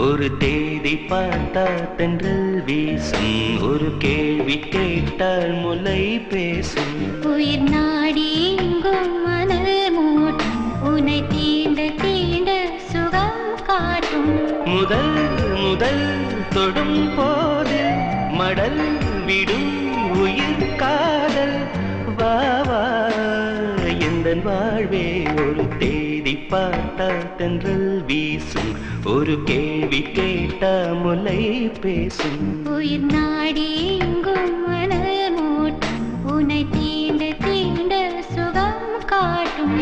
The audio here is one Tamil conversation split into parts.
ஒரு தேதி பார்த்தா தென்றல் வீசும், ஒரு கேள்வி கேட்டால் முலை பேசும். உயிர் நாடி எங்கும் மணல் மூட்டும், உன்னை தீண்ட தீண்ட சுகம் காட்டும். முதல் முதல் தொடும் போது மடல் விடும் உயிர் காதல். வா வா எந்தன் வாழ்வே ஒரு தேதி பார்த்தா தென்றல் வீசும், ஒரு கேள்வி கேட்டா முலை பேசும். உயிர் நாடி எங்கும் மணல் மூட்டும், உன்னை தீண்ட தீண்ட சுகம் காட்டும்.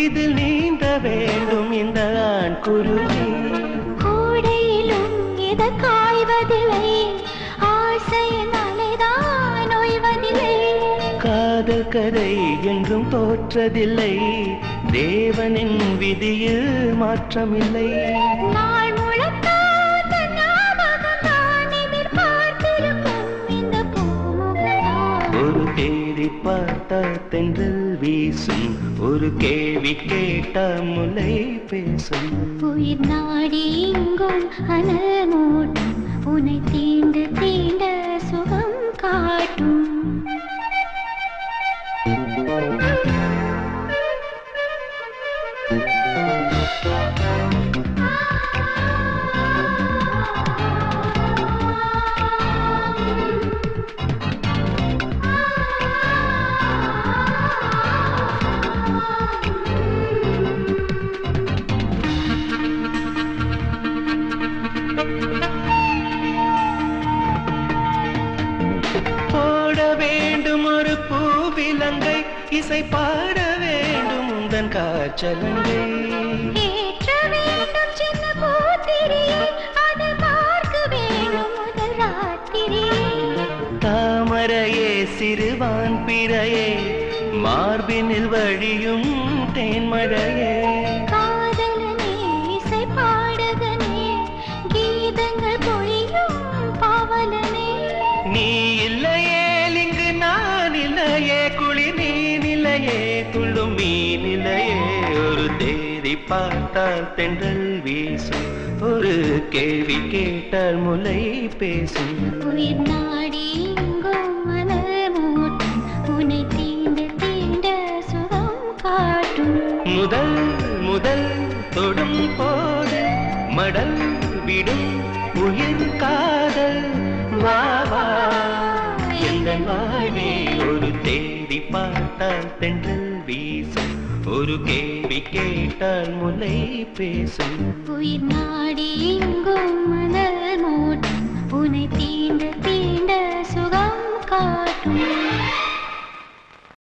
இதில் நீந்த வேண்டும் இந்த ஆண் குருவி. கோடையிலும் எத காய்வதில்லை, ஆசையின் அலைதான் ஓய்வதில்லை. காதல் கரை என்றும் தோற்றதில்லை, தேவனின் விதியில் மாற்றமில்லை. நாள் முழக்காத ஞாபகம் தான் எதிர்பார்த்திருக்கும் இந்த பூமுகம்தான். ஒரு தேடி பார்த்தா தென்றல் வீசும், ஒரு கேள்வி கேட்டா முலை பேசும். உயிர் நாடி எங்கும் அனல் மூட்டும், உன்னை தீண்ட தீண்ட சுகம் காட்டும். போட வேண்டும் ஒரு பூவிலங்கை, இசை பாட வேண்டும் உந்தன் காற்றலங்கை. ஏற்ற வேண்டும் சின்ன பூத்திரியை, அதை பார்க்க வேண்டும் முதல் ராத்திரியை. தாமரையே சிறுவான் பிறையே, மார்பினில் வழியும் தேன்மழையே. காதலனே இசை பாடகனே, கீதங்கள் பொழியும் பாவலனே. நீ இல்லையே இங்கு நான் இல்லையே, குளிர் நீ நிலையே துள்ளும் மீ நிலையே. ஒரு தேதி பார்த்தால் தென்றல் வீசும், ஒரு கேள்வி கேட்டால் முலை பேசும். உயிர் நாடி எங்கும் மணல் மூட்டும், உன்னை தீண்ட தீண்ட சுகம் காட்டும். முதல் முதல் தொடும் போது மடல் விடும் உயிர் காதல். வா வா எந்தன் வாழ்வே ஒரு தேடி பார்த்தால் தென்றல் வீசும், ஒரு கேள்வி கேட்டால் முலை பேசும். உயிர் நாடி எங்கும் மணல் மூட்டும், உன்னை தீண்ட தீண்ட சுகம் காட்டும்.